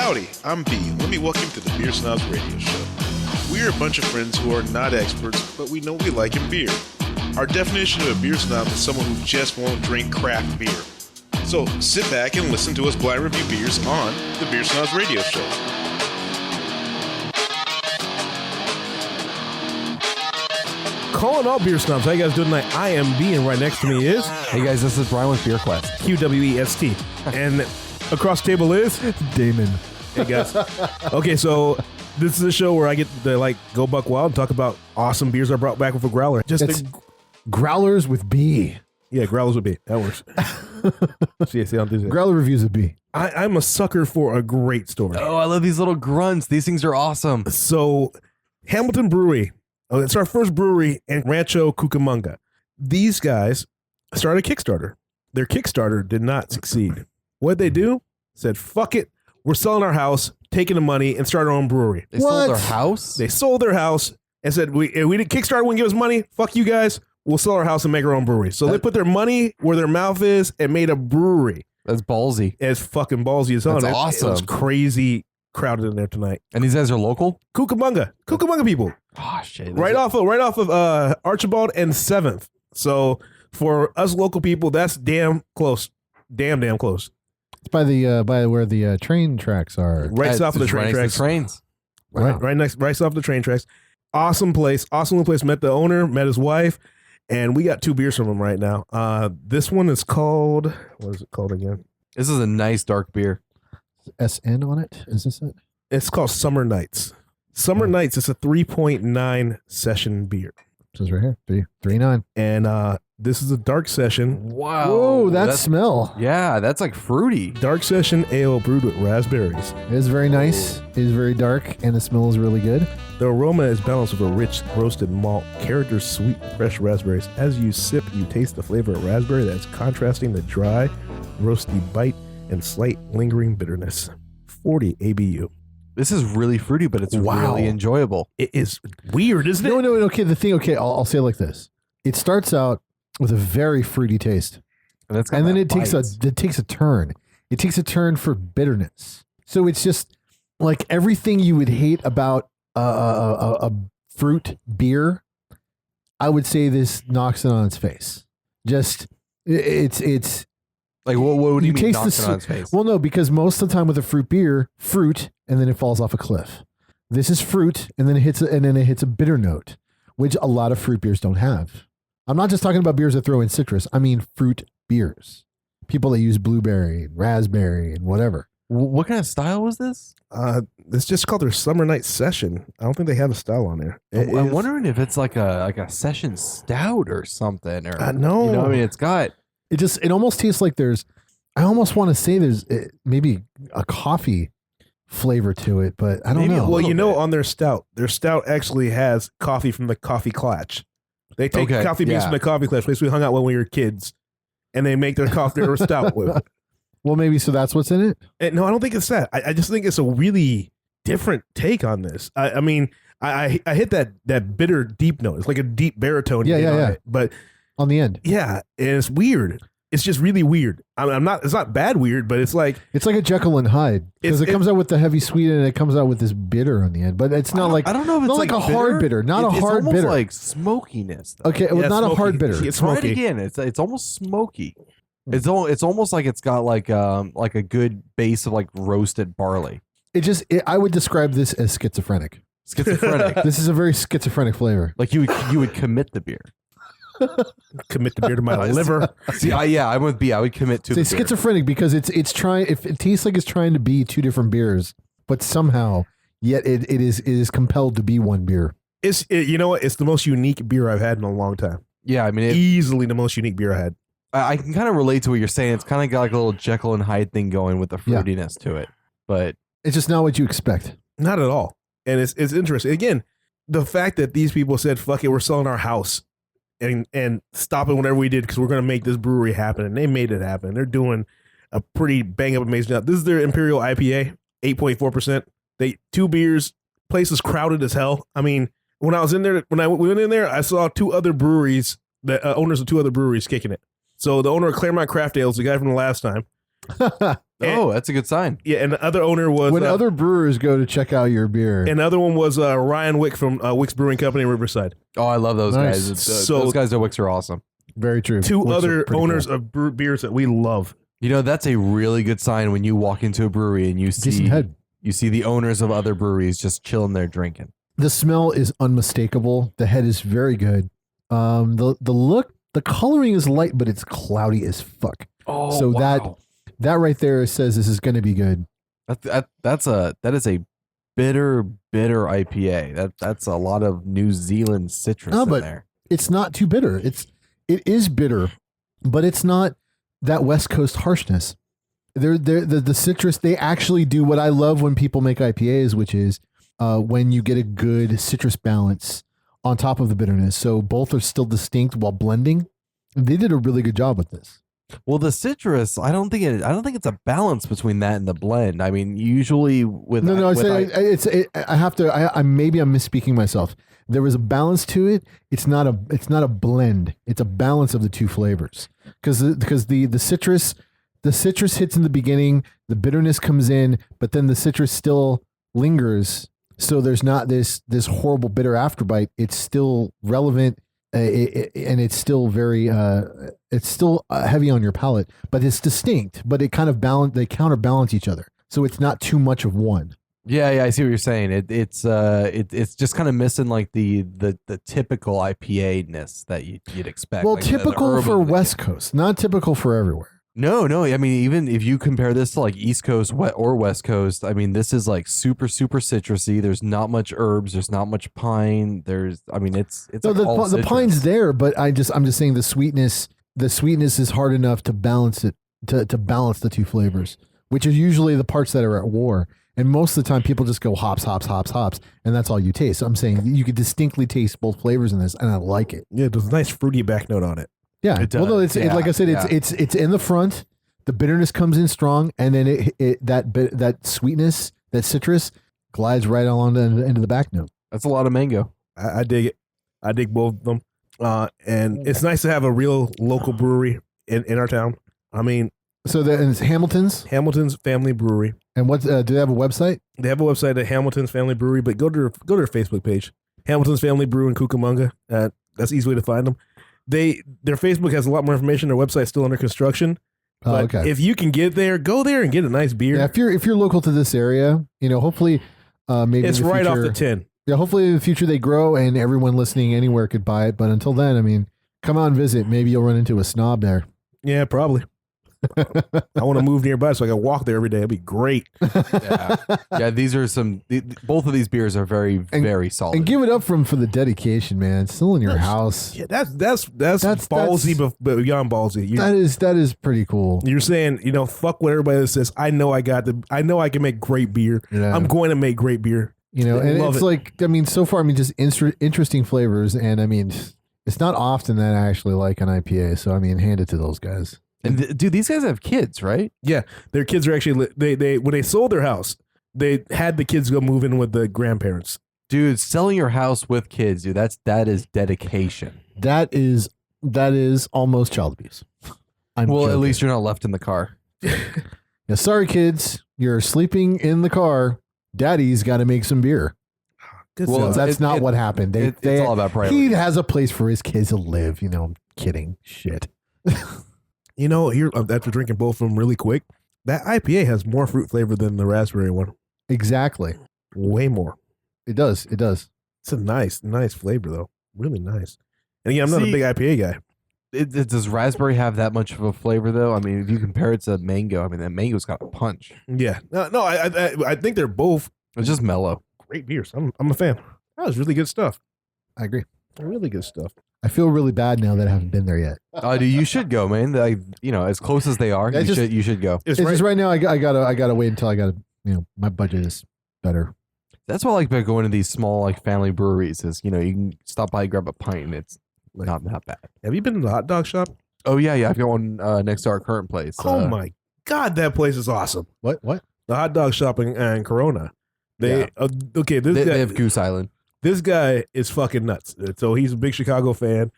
Howdy, I'm B. Let me welcome you to the Beer Snobs Radio Show. We're a bunch of friends who are not experts, but we know what we like in beer. Our definition of a beer snob is someone who just won't drink craft beer. So sit back and listen to us blind review beers on the Beer Snobs Radio Show. Calling all beer snobs. How you guys doing tonight? I am B, and right next to me is... Hey guys, this is Brian with Beer Quest. QWEST. And across the table is... Damon. Hey guys. Okay, so this is a show where I get to go buck wild and talk about awesome beers I brought back with a growler. Growlers with B. Yeah, growlers with B. That works. See, I don't do that. Growler reviews with B. I'm a sucker for a great story. Oh, I love these little grunts. These things are awesome. So, Hamilton Brewery. Oh, it's our first brewery in Rancho Cucamonga. These guys started a Kickstarter. Their Kickstarter did not succeed. What'd they do? Said, fuck it. We're selling our house, taking the money, and start our own brewery. They sold their house? They sold their house and said, we did Kickstarter, wouldn't give us money. Fuck you guys. We'll sell our house and make our own brewery. So they put their money where their mouth is and made a brewery. That's ballsy. As fucking ballsy as hell. That's awesome. It was crazy crowded in there tonight. And these guys are local? Cucamonga people. Oh shit! Right off of Archibald and 7th. So for us local people, that's damn close. Damn close. It's by where the train tracks are. Right south of the train tracks. Trains. Wow. Right south of the train tracks. Awesome place. Met the owner, met his wife, and we got 2 beers from him right now. This one is called, what is it called again? This is a nice dark beer. SN on it? Is this it? It's called Summer Nights. Summer Nights is a 3.9 session beer. It says right here, 3.9. And this is a dark session. Wow. Whoa, that smell. Yeah, that's like fruity. Dark session ale brewed with raspberries. It is very nice. It is very dark, and the smell is really good. The aroma is balanced with a rich roasted malt, character sweet, fresh raspberries. As you sip, you taste the flavor of raspberry that's contrasting the dry, roasty bite and slight lingering bitterness. 40 ABU. This is really fruity, but it's really enjoyable. It is weird, isn't it? No, okay, I'll say it like this. It starts out with a very fruity taste. And then it takes a turn. It takes a turn for bitterness. So it's just like everything you would hate about a fruit beer, I would say this knocks it on its face. Just it's like what do you mean taste knocks it on its face? Well, no, because most of the time with a fruit beer, fruit and then it falls off a cliff. This is fruit and then it hits a bitter note, which a lot of fruit beers don't have. I'm not just talking about beers that throw in citrus. I mean fruit beers. People that use blueberry and raspberry and whatever. What kind of style was this? It's just called their Summer Night Session. I don't think they have a style on there. I'm wondering if it's like a session stout or something. Or no. You know, I mean, it's got... It almost tastes like I almost want to say there's maybe a coffee flavor to it, but I don't know. Well, on their stout actually has coffee from the coffee clutch. They take coffee beans from the coffee clutch, place we hung out when we were kids, and they make their coffee or stout with it. Well, maybe so that's what's in it? No, I don't think it's that. I just think it's a really different take on this. I mean, I hit that bitter deep note. It's like a deep baritone. Yeah. But on the end. Yeah, and it's weird. It's just really weird. It's not bad weird, but it's like a Jekyll and Hyde because it comes out with the heavy sweet and it comes out with this bitter on the end. But it's not like I don't know if it's like a bitter. hard bitter, not a hard bitter. It's almost like smokiness. Though. Okay, well, not smoky. A hard bitter. It's smoky. Try it again. It's almost smoky. It's almost like it's got like a good base of like roasted barley. I would describe this as schizophrenic. Schizophrenic. This is a very schizophrenic flavor. Like you would commit the beer. Commit the beer to my liver. See, I'm with B. I would commit to the beer. Schizophrenic because it's trying. If it tastes like it's trying to be 2 different beers, but somehow yet it is compelled to be one beer. You know what? It's the most unique beer I've had in a long time. Yeah, I mean, easily the most unique beer I had. I can kind of relate to what you're saying. It's kind of got like a little Jekyll and Hyde thing going with the fruitiness to it, but it's just not what you expect. Not at all. And it's interesting. Again, the fact that these people said, "Fuck it, we're selling our house." And stopping whatever we did because we're going to make this brewery happen. And they made it happen. They're doing a pretty bang up amazing job. This is their Imperial IPA, 8.4%. 2 beers, place is crowded as hell. I mean, when I went in there, I saw 2 other breweries, the owners of 2 other breweries kicking it. So the owner of Claremont Craft Ale is the guy from the last time. Oh, that's a good sign. Yeah, and the other owner was when other brewers go to check out your beer. And the other one was Ryan Wick from Wick's Brewing Company in Riverside. Oh, I love those Nice. guys. So- Those guys at Wicks are awesome. Very true. Two Looks other pretty owners cool. of beers that we love. You know, that's a really good sign when you walk into a brewery and you Decent see head. the owners of other breweries just chilling there drinking. The smell is unmistakable. The head is very good. The look, the coloring is light, but it's cloudy as fuck. Oh, So that right there says this is going to be good. that is a bitter IPA. That's a lot of New Zealand citrus No, in but- there. It's not too bitter. It is bitter, but it's not that West Coast harshness. The citrus, they actually do what I love when people make IPAs, which is when you get a good citrus balance on top of the bitterness. So both are still distinct while blending. They did a really good job with this. Well, the citrus, I don't think it's a balance between that and the blend. I mean, usually with No, with I have to. Maybe I'm misspeaking myself. There was a balance to it. It's not a blend. It's a balance of the two flavors because the citrus hits in the beginning, the bitterness comes in, but then the citrus still lingers. So there's not this horrible bitter afterbite. It's still relevant, and it's still very heavy on your palate, but it's distinct. But it kind of they counterbalance each other. So it's not too much of one. Yeah, I see what you're saying. It's just kind of missing like the typical IPA-ness that you'd expect. Well, like typical the for herb- West Coast, not typical for everywhere. No. I mean, even if you compare this to like East Coast or West Coast, I mean, this is like super citrusy. There's not much herbs. There's not much pine. It's No, like all the citrus. pine's there, but I'm just saying the sweetness is hard enough to balance it to balance the two flavors, which are usually the parts that are at war. And most of the time, people just go hops, and that's all you taste. So I'm saying you could distinctly taste both flavors in this, and I like it. Yeah, there's a nice fruity back note on it. Yeah, It well, no, does. like I said, Yeah. it's in the front. The bitterness comes in strong, and then that sweetness, that citrus, glides right along into the back note. That's a lot of mango. I dig it. I dig both of them. And it's nice to have a real local brewery in our town. I mean, So it's Hamilton's, Hamilton's Family Brewery. and what do they have a website? They have a website at Hamilton's Family Brewery, but go to their Facebook page, Hamilton's Family Brew in Cucamonga. That's the easy way to find them. Their Facebook has a lot more information. Their website's still under construction. Oh, But okay. if you can get there, go there and get a nice beer. Yeah, if you're local to this area, hopefully, maybe It's in the right off future- the tin. Yeah, hopefully in the future they grow and everyone listening anywhere could buy it. But until then, I mean, come out and visit. Maybe you'll run into a snob there. Yeah, probably. I want to move nearby so I can walk there every day. It'd be great. Yeah, these are both of these beers are very solid. And give it up for the dedication, man. It's still in your house. Yeah, that's ballsy, but beyond ballsy. That is pretty cool. You're saying, fuck what everybody else says. I know I can make great beer. Yeah. I'm going to make great beer. And Love it's it. like, I mean, so far, I mean, just interesting flavors. And I mean, it's not often that I actually like an IPA. So, I mean, hand it to those guys. And dude, these guys have kids, right? Yeah, their kids are actually they when they sold their house, they had the kids go move in with the grandparents. Dude, selling your house with kids, dude, that is dedication. That is almost child abuse. At joking. least you're not left in the car. Yeah, sorry, kids. You're sleeping in the car. Daddy's got to make some beer. Good Well, stuff. That's not what happened. It's all about priorities. He has a place for his kids to live. I'm kidding. Shit. Here after drinking both of them really quick, that IPA has more fruit flavor than the raspberry one. Exactly. Way more. It does. It's a nice flavor though. Really nice. And again, I'm not a See- big IPA guy. Does raspberry have that much of a flavor though? I mean, if you compare it to mango, I mean, that mango's got a punch. Yeah. No, I think they're both It's just mellow. great beers. I'm a fan. That was really good stuff. I agree. Really good stuff. I feel really bad now that I haven't been there yet. Dude, you should go, man. As close as they are, Yeah, you should go. It's It's right. just right now I gotta wait until I gotta my budget is better. That's what I like about going to these small like family breweries is you can stop by, grab a pint, and it's not that bad. Have you been to the hot dog shop? Oh yeah, I've got one next to our current place. Oh my God, that place is awesome. What? The hot dog shop in Corona. They okay. They have Goose Island. This guy is fucking nuts. So he's a big Chicago fan.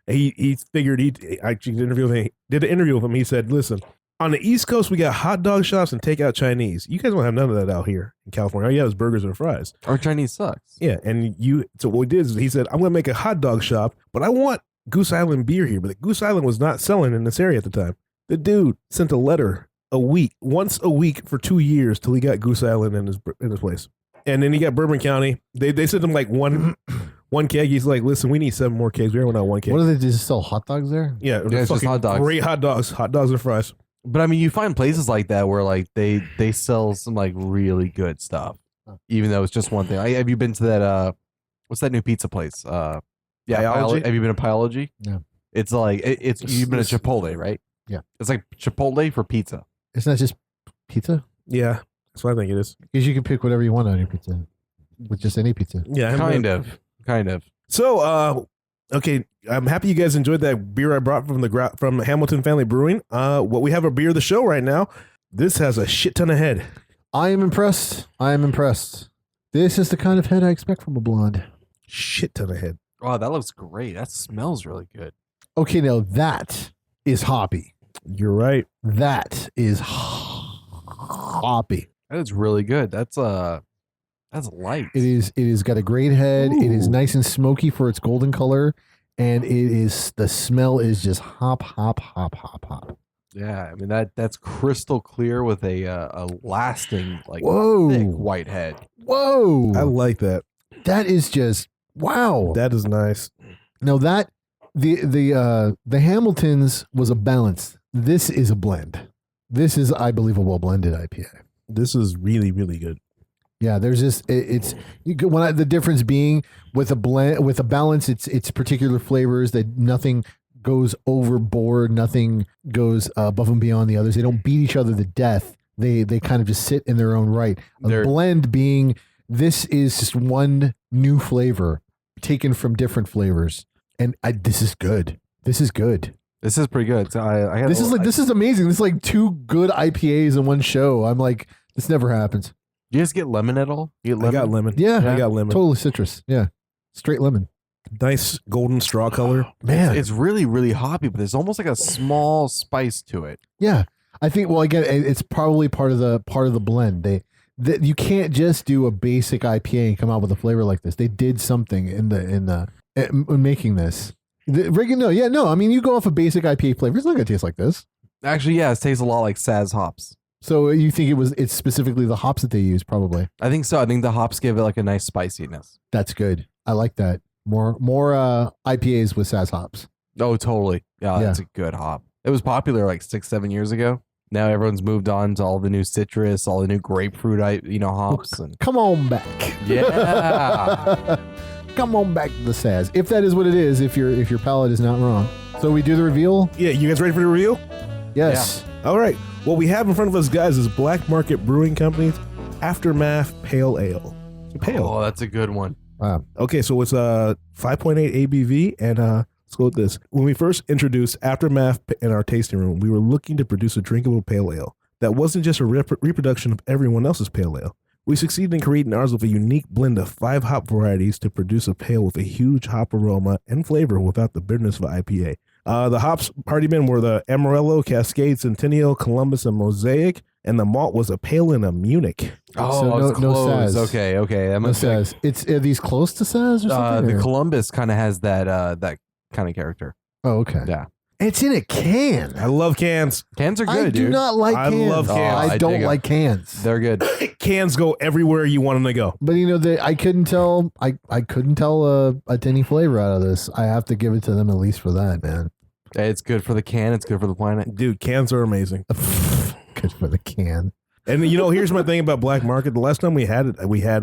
He figured I actually did an interview with him. He said, "Listen, On the East Coast, we got hot dog shops and takeout Chinese. You guys don't have none of that out here in California. All you have is burgers and fries. Our Chinese sucks. Yeah, so what we did is he said, I'm going to make a hot dog shop, but I want Goose Island beer here. But the Goose Island was not selling in this area at the time. The dude sent a letter once a week for 2 years till he got Goose Island in his place. And then he got Bourbon County. They sent him like one keg. He's like, listen, we need 7 more kegs. We only want 1 keg. What do they just sell hot dogs there? Yeah, it's just hot dogs. Great hot dogs and fries. But I mean, you find places like that where like they sell some like really good stuff, even though it's just one thing. Have you been to that? What's that new pizza place? Yeah, Pyology? Have you been to Pyology? Yeah. It's like you've been to Chipotle, right? Yeah. It's like Chipotle for pizza. It's not just pizza? Yeah, that's what I think it is. Because you can pick whatever you want on your pizza. With just any pizza. Yeah, Kind of. So, okay, I'm happy you guys enjoyed that beer I brought from Hamilton Family Brewing. What we have a beer of the show right now. This has a shit ton of head. I am impressed. This is the kind of head I expect from a blonde. Shit ton of head. Wow, that looks great. That smells really good. Okay, now that is hoppy. You're right. That is hoppy. That is really good. That's light. It is got a great head. Ooh. It is nice and smoky for its golden color. And the smell is just hop. Yeah, I mean that's crystal clear with a lasting like Whoa. thick white head. Whoa. I like that. That is just wow. That is nice. Now that the Hamiltons was a balance. This is a blend. This is, I believe, a well blended IPA. This is really, really good. Yeah, there's just the difference being with a blend with a balance. It's particular flavors that nothing goes overboard, nothing goes above and beyond the others. They don't beat each other to death. They kind of just sit in their own right. A blend being this is just one new flavor taken from different flavors, and this is good. This is good. This is pretty good. So This is amazing. This is like 2 good IPAs in one show. I'm like, this never happens. Do you guys get lemon at all? You get lemon? I got lemon. Yeah, I got lemon. Totally citrus. Yeah, straight lemon. Nice golden straw color. Man, It's really, really hoppy, but there's almost like a small spice to it. yeah. I think. Well, again, it's probably part of the blend. You can't just do a basic IPA and come out with a flavor like this. They did something in making this. I mean, you go off a basic IPA flavor. It's not gonna taste like this. Actually, yeah, it tastes a lot like Saz hops. So you think it's specifically the hops that they use? Probably. I think so. I think the hops give it like a nice spiciness. That's good. I like that. More IPAs with Saz hops. Oh, totally. Yeah, that's a good hop. It was popular like 6-7 years ago. Now everyone's moved on to all the new citrus, all the new grapefruit, hops. And come on back. yeah, come on back to the Saz. If that is what it is, if your palate is not wrong. So we do the reveal. Yeah, you guys ready for the reveal? Yes. Yeah. All right. What we have in front of us, guys, is Black Market Brewing Company's Aftermath Pale Ale. Pale. Oh, that's a good one. Wow. Okay, so it's 5.8 ABV, and let's go with this. When we first introduced Aftermath in our tasting room, we were looking to produce a drinkable pale ale that wasn't just a reproduction of everyone else's pale ale. We succeeded in creating ours with a unique blend of 5 hop varieties to produce a pale with a huge hop aroma and flavor without the bitterness of an IPA. The hops party men were the Amarillo, Cascade, Centennial, Columbus, and Mosaic, and the malt was a pale and a Munich. Oh, So it's no close. Saz. Okay. That No must be like, Saz. Are these close to Saz or something? the or- Columbus kind of has that kind of character. Oh, okay. Yeah. It's in a can. I love cans. Cans are good, I do dude. not like I cans. love cans. I I don't dig 'em. like cans. They're good. Cans go everywhere you want them to go. But I couldn't tell. I couldn't tell a tinny flavor out of this. I have to give it to them at least for that, man. It's good for the can. It's good for the planet. Dude, cans are amazing. Good for the can. And here's my thing about Black Market. The last time we had it, we had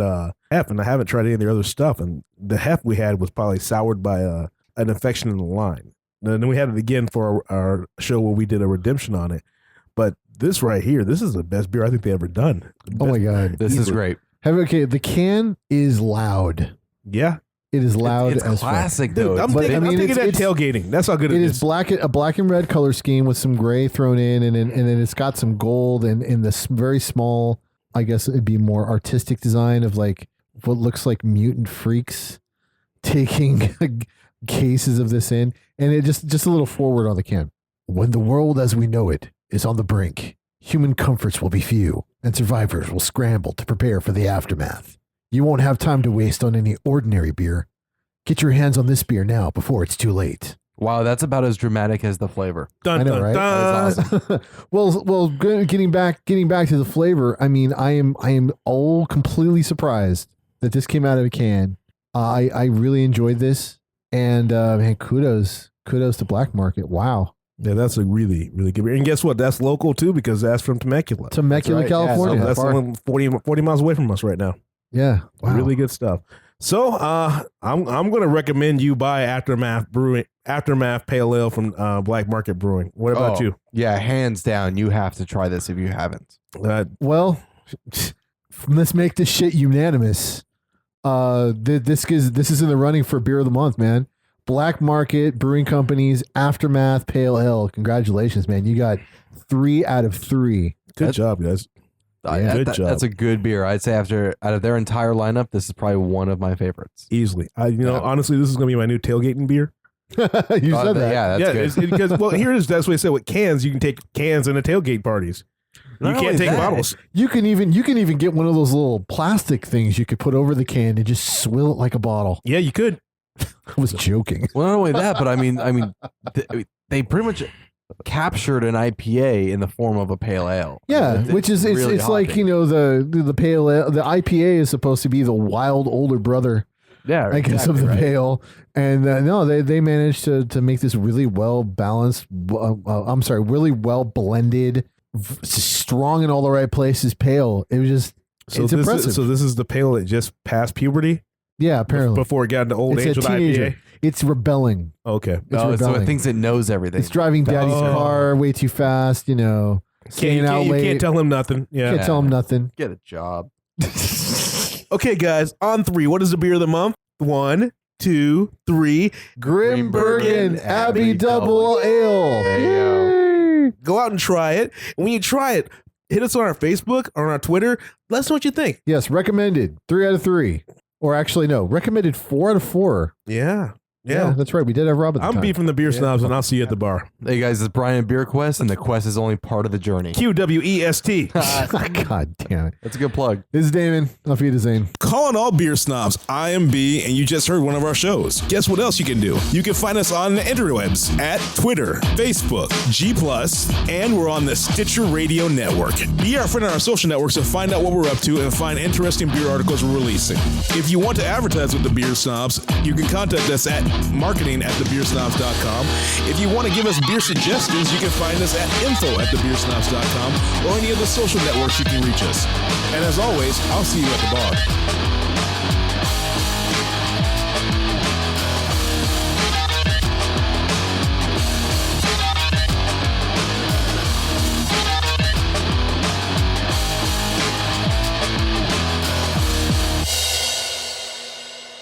hef, and I haven't tried any of the other stuff. And the hef we had was probably soured by an infection in the line. And then we had it again for our show where we did a redemption on it. But this right here, this is the best beer I think they've ever done. Oh my god. This is great. Okay, the can is loud. Yeah. It is loud It's as fuck. classic, Dude, though. I'm But, thinking, I mean, I'm thinking it's- that tailgating. That's how good It it is a black and red color scheme with some gray thrown in, and then it's got some gold and in this very small. I guess it'd be more artistic design of like what looks like mutant freaks taking cases of this in, and it just a little forward on the can. When the world as we know it is on the brink. Human comforts will be few, and survivors will scramble to prepare for the aftermath. You won't have time to waste on any ordinary beer. Get your hands on this beer now before it's too late. Wow, that's about as dramatic as the flavor. Dun, I know, dun, right? dun. That's awesome. well, getting back to the flavor. I mean, I am all completely surprised that this came out of a can. I really enjoyed this, and man, kudos to Black Market. Wow, Yeah, that's a really, really good beer. And guess what? That's local too because that's from Temecula. Temecula, right. Yeah, California. So that's far. only 40 miles away from us right now. Yeah, wow. Really good stuff. So I'm going to recommend you buy Aftermath Pale Ale from Black Market Brewing. What about Oh, you? Yeah, hands down, you have to try this if you haven't. Well, let's make this shit unanimous. This is in the running for beer of the month, man. Black Market Brewing Company's Aftermath Pale Ale. Congratulations, man. You got 3 out of 3. Good job, guys. Yeah, good job. That's a good beer. I'd say out of their entire lineup, this is probably one of my favorites. Easily. Yeah. Honestly, this is going to be my new tailgating beer. You said that. Yeah, that's good. it's because well, here is that's what I said. With cans, you can take cans into tailgate parties. You Not can't only take that, bottles. You can even get one of those little plastic things you could put over the can and just swill it like a bottle. Yeah, you could. I was joking. Well, not only that, but I mean, they pretty much captured an IPA in the form of a pale ale. Yeah, It's which is really it's like, hoppy. you know, the pale ale, the IPA is supposed to be the wild older brother, Yeah, I guess, of the right. pale. And no, they managed to make this really well balanced. Really well blended, strong in all the right places. Pale. It was just it's impressive. This is the pale that just passed puberty yeah, apparently before it got into old it's age a with teenager. IPA. It's rebelling. Okay. It's So rebelling. it thinks it knows everything. It's driving daddy's Oh. car way too fast. You know, staying out You late. can't tell him nothing. Yeah. Can't tell him nothing. Get a job. Okay, guys. On 3. What is the beer of the month? 1, 2, 3. Grimbergen Abbey Double Ale. There you Yay. Go out and try it. And when you try it, hit us on our Facebook or on our Twitter. Let us know what you think. Yes, recommended 3 out of 3. Or actually, no, recommended 4 out of 4. Yeah. Yeah, that's right. We did have Rob at the I'm time. beefing the beer snobs, and I'll see you at the bar. Hey guys, it's Brian Beer Quest, and the quest is only part of the journey. QWEST. God damn it. That's a good plug. This is Damon. Auf Wiedersehen. Calling all beer snobs, I am B, and you just heard one of our shows. Guess what else you can do? You can find us on the interwebs at Twitter, Facebook, G+, and we're on the Stitcher Radio Network. Be our friend on our social networks and find out what we're up to and find interesting beer articles we're releasing. If you want to advertise with the Beer Snobs, you can contact us at marketing@thebeersnobs.com. If you want to give us beer suggestions, you can find us at info@thebeersnobs.com or any of the social networks you can reach us. And as always, I'll see you at the bar.